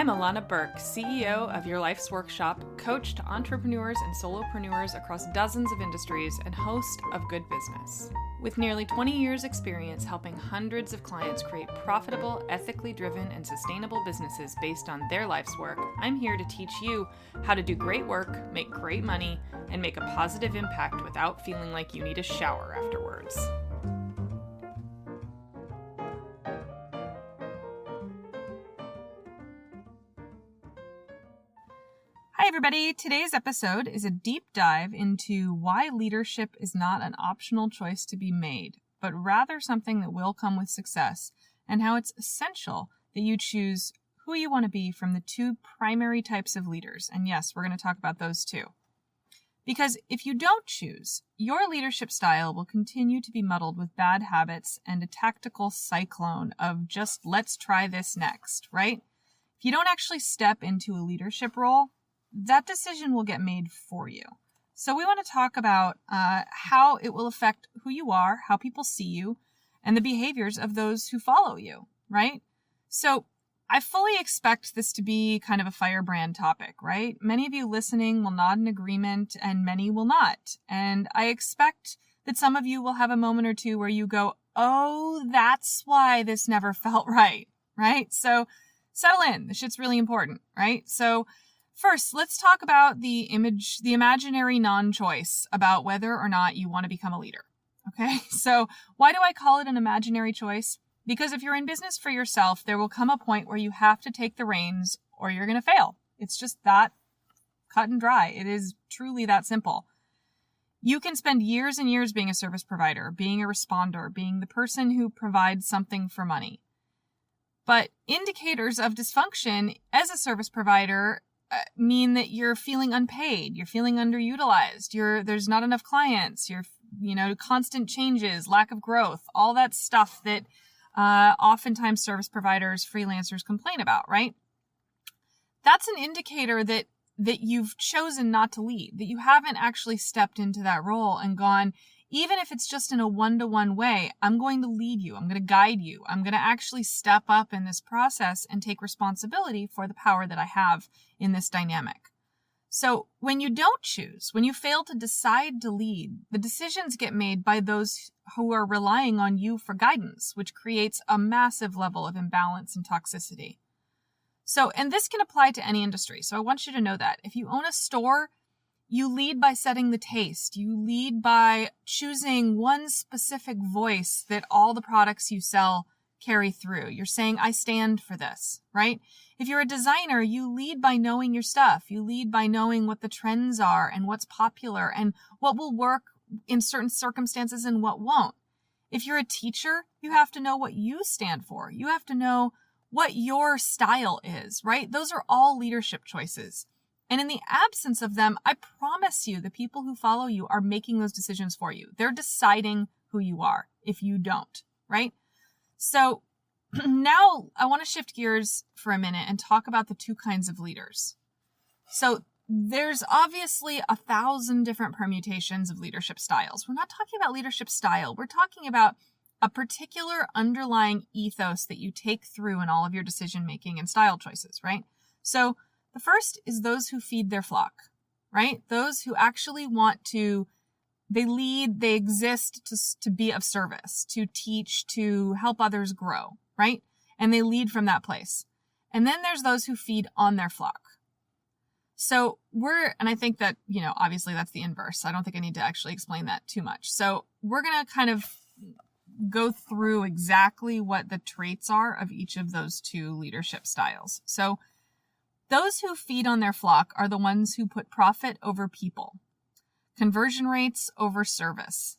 Illana Burk, CEO of Your Life's Workshop, coach to entrepreneurs and solopreneurs across dozens of industries, and host of Good Business. With nearly 20 years' experience helping hundreds of clients create profitable, ethically driven, and sustainable businesses based on their life's work, I'm here to teach you how to do great work, make great money, and make a positive impact without feeling like you need a shower afterwards. Hi, everybody. Today's episode is a deep dive into why leadership is not an optional choice to be made, but rather something that will come with success, and how it's essential that you choose who you want to be from the two primary types of leaders. And yes, we're going to talk about those too. Because if you don't choose, your leadership style will continue to be muddled with bad habits and a tactical cyclone of just let's try this next, right? If you don't actually step into a leadership role, that decision will get made for you. So we want to talk about how it will affect who you are, how people see you, and the behaviors of those who follow you, right? So I fully expect this to be kind of a firebrand topic, right? Many of you listening will nod in agreement and many will not. And I expect that some of you will have a moment or two where you go, oh, that's why this never felt right? So settle in. This shit's really important, right? So first, let's talk about the imaginary non-choice about whether or not you want to become a leader. Okay, so why do I call it an imaginary choice? Because if you're in business for yourself, there will come a point where you have to take the reins or you're going to fail. It's just that cut and dry. It is truly that simple. You can spend years and years being a service provider, being a responder, being the person who provides something for money. But indicators of dysfunction as a service provider mean that you're feeling unpaid, you're feeling underutilized, there's not enough clients, constant changes, lack of growth, all that stuff that oftentimes service providers, freelancers complain about, right? That's an indicator that you've chosen not to lead, that you haven't actually stepped into that role and gone, even if it's just in a one-to-one way, I'm going to lead you. I'm going to guide you. I'm going to actually step up in this process and take responsibility for the power that I have in this dynamic. So when you don't choose, when you fail to decide to lead, the decisions get made by those who are relying on you for guidance, which creates a massive level of imbalance and toxicity. So, and this can apply to any industry. So I want you to know that if you own a store, you lead by setting the taste. You lead by choosing one specific voice that all the products you sell carry through. You're saying, I stand for this, right? If you're a designer, you lead by knowing your stuff. You lead by knowing what the trends are and what's popular and what will work in certain circumstances and what won't. If you're a teacher, you have to know what you stand for. You have to know what your style is, right? Those are all leadership choices. And in the absence of them, I promise you, the people who follow you are making those decisions for you. They're deciding who you are if you don't, right? So now I want to shift gears for a minute and talk about the two kinds of leaders. So there's obviously 1,000 different permutations of leadership styles. We're not talking about leadership style. We're talking about a particular underlying ethos that you take through in all of your decision making and style choices, right? So the first is those who feed their flock, right? Those who actually they lead, they exist to be of service, to teach, to help others grow, right? And they lead from that place. And then there's those who feed on their flock. So and I think that, obviously that's the inverse. I don't think I need to actually explain that too much. So we're going to kind of go through exactly what the traits are of each of those two leadership styles. So those who feed on their flock are the ones who put profit over people, conversion rates over service.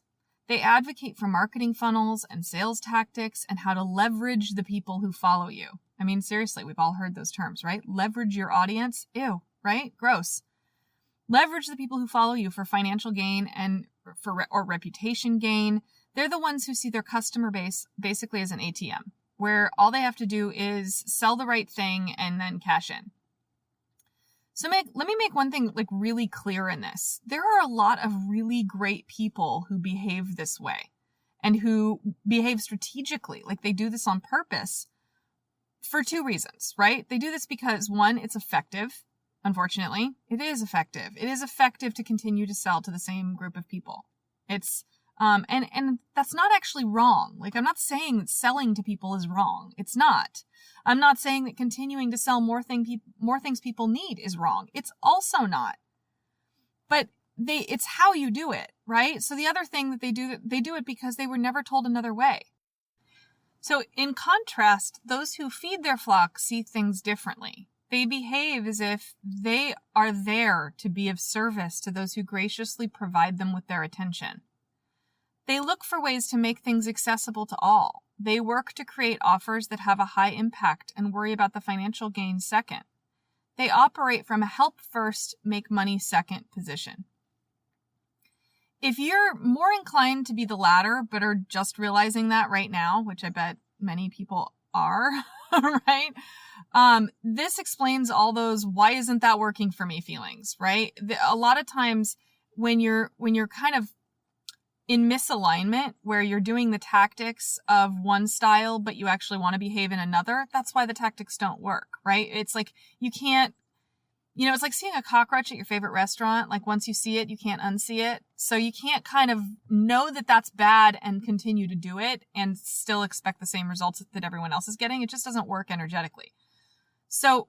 They advocate for marketing funnels and sales tactics and how to leverage the people who follow you. I mean, seriously, we've all heard those terms, right? Leverage your audience. Ew, right? Gross. Leverage the people who follow you for financial gain or reputation gain. They're the ones who see their customer base basically as an ATM, where all they have to do is sell the right thing and then cash in. So let me make one thing really clear in this. There are a lot of really great people who behave this way and who behave strategically, like they do this on purpose. for two reasons, right? They do this because, one, it's effective. Unfortunately, it is effective. It is effective to continue to sell to the same group of people. It's and that's not actually wrong. Like, I'm not saying that selling to people is wrong. It's not. I'm not saying that continuing to sell more things people need is wrong. It's also not. But it's how you do it, right? So the other thing that they do it because they were never told another way. So in contrast, those who feed their flock see things differently. They behave as if they are there to be of service to those who graciously provide them with their attention. They look for ways to make things accessible to all. They work to create offers that have a high impact and worry about the financial gain second. They operate from a help first, make money second position. If you're more inclined to be the latter, but are just realizing that right now, which I bet many people are, right? This explains all those "why isn't that working for me" feelings, right? A lot of times when you're kind of in misalignment, where you're doing the tactics of one style, but you actually want to behave in another, that's why the tactics don't work, right? It's like you can't, it's like seeing a cockroach at your favorite restaurant. Like, once you see it, you can't unsee it. So you can't kind of know that that's bad and continue to do it and still expect the same results that everyone else is getting. It just doesn't work energetically. So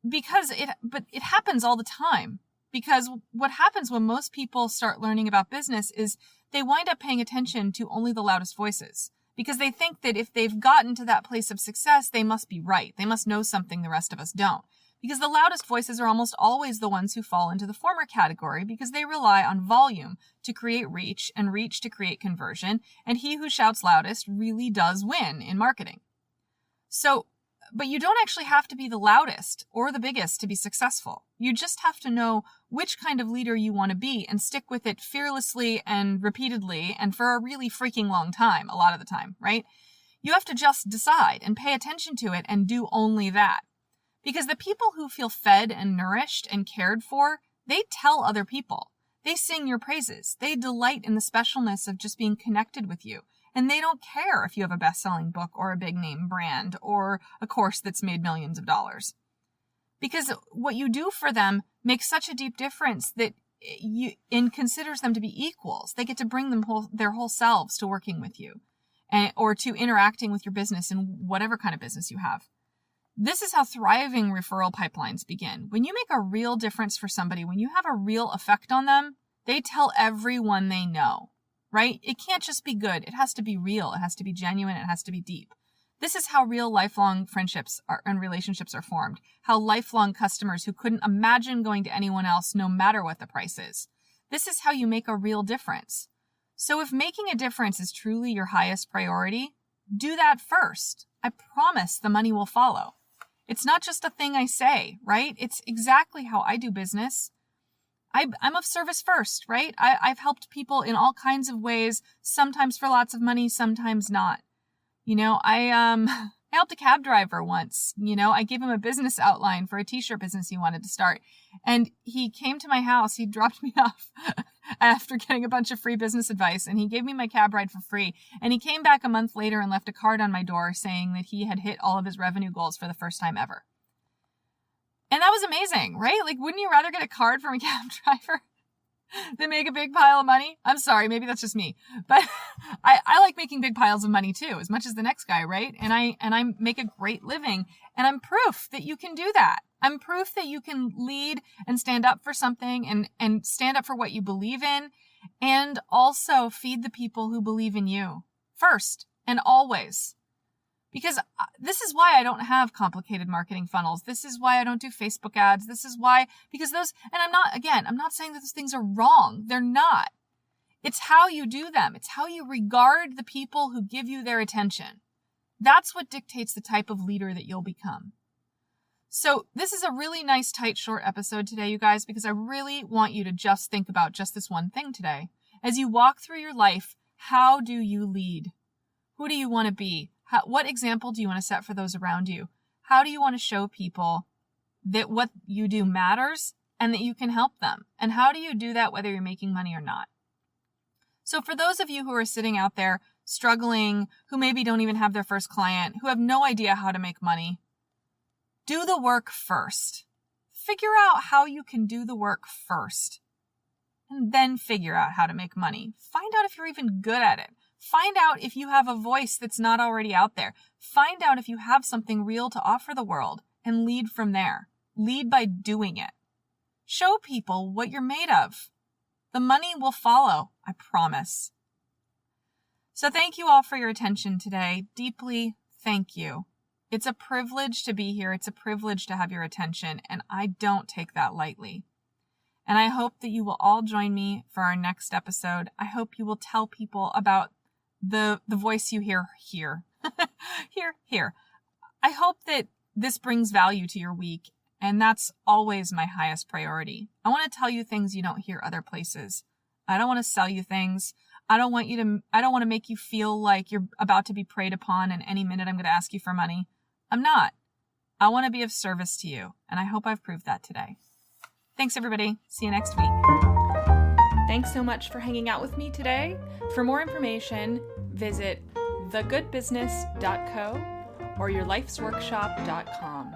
but it happens all the time, because what happens when most people start learning about business is they wind up paying attention to only the loudest voices, because they think that if they've gotten to that place of success, they must be right. They must know something the rest of us don't. Because the loudest voices are almost always the ones who fall into the former category, because they rely on volume to create reach and reach to create conversion. And he who shouts loudest really does win in marketing. But you don't actually have to be the loudest or the biggest to be successful. You just have to know which kind of leader you want to be and stick with it fearlessly and repeatedly and for a really freaking long time, a lot of the time, right? You have to just decide and pay attention to it and do only that. Because the people who feel fed and nourished and cared for, they tell other people. They sing your praises. They delight in the specialness of just being connected with you. And they don't care if you have a best-selling book or a big name brand or a course that's made millions of dollars. Because what you do for them makes such a deep difference that considers them to be equals. They get to bring their whole selves to working with you, or to interacting with your business in whatever kind of business you have. This is how thriving referral pipelines begin. When you make a real difference for somebody, when you have a real effect on them, they tell everyone they know, right? It can't just be good. It has to be real. It has to be genuine. It has to be deep. This is how real lifelong friendships and relationships are formed. How lifelong customers who couldn't imagine going to anyone else no matter what the price is. This is how you make a real difference. So if making a difference is truly your highest priority, do that first. I promise the money will follow. It's not just a thing I say, right? It's exactly how I do business. I'm of service first, right? I've helped people in all kinds of ways, sometimes for lots of money, sometimes not. I helped a cab driver once. I gave him a business outline for a t-shirt business he wanted to start. And he came to my house. He dropped me off after getting a bunch of free business advice. And he gave me my cab ride for free. And he came back a month later and left a card on my door saying that he had hit all of his revenue goals for the first time ever. And that was amazing, right? Like, wouldn't you rather get a card from a cab driver than make a big pile of money? I'm sorry, maybe that's just me, but I like making big piles of money too, as much as the next guy, right? And I make a great living, and I'm proof that you can do that. I'm proof that you can lead and stand up for something and stand up for what you believe in, and also feed the people who believe in you first and always. Because this is why I don't have complicated marketing funnels. This is why I don't do Facebook ads. This is why, because those, and I'm not saying that those things are wrong. They're not. It's how you do them. It's how you regard the people who give you their attention. That's what dictates the type of leader that you'll become. So this is a really nice, tight, short episode today, you guys, because I really want you to just think about just this one thing today. As you walk through your life, how do you lead? Who do you want to be? What example do you want to set for those around you? How do you want to show people that what you do matters and that you can help them? And how do you do that whether you're making money or not? So for those of you who are sitting out there struggling, who maybe don't even have their first client, who have no idea how to make money. Do the work first. Figure out how you can do the work first, and then figure out how to make money. Find out if you're even good at it. Find out if you have a voice that's not already out there. Find out if you have something real to offer the world, and lead from there. Lead by doing it. Show people what you're made of. The money will follow, I promise. So thank you all for your attention today. Deeply thank you. It's a privilege to be here. It's a privilege to have your attention, and I don't take that lightly. And I hope that you will all join me for our next episode. I hope you will tell people about the voice you hear here. Here. I hope that this brings value to your week, and that's always my highest priority. I want to tell you things you don't hear other places. I don't want to sell you things. I don't want to make you feel like you're about to be preyed upon and any minute I'm going to ask you for money. I'm not. I want to be of service to you, and I hope I've proved that today. Thanks, everybody. See you next week. Thanks so much for hanging out with me today. For more information, visit thegoodbusiness.co or yourlifesworkshop.com.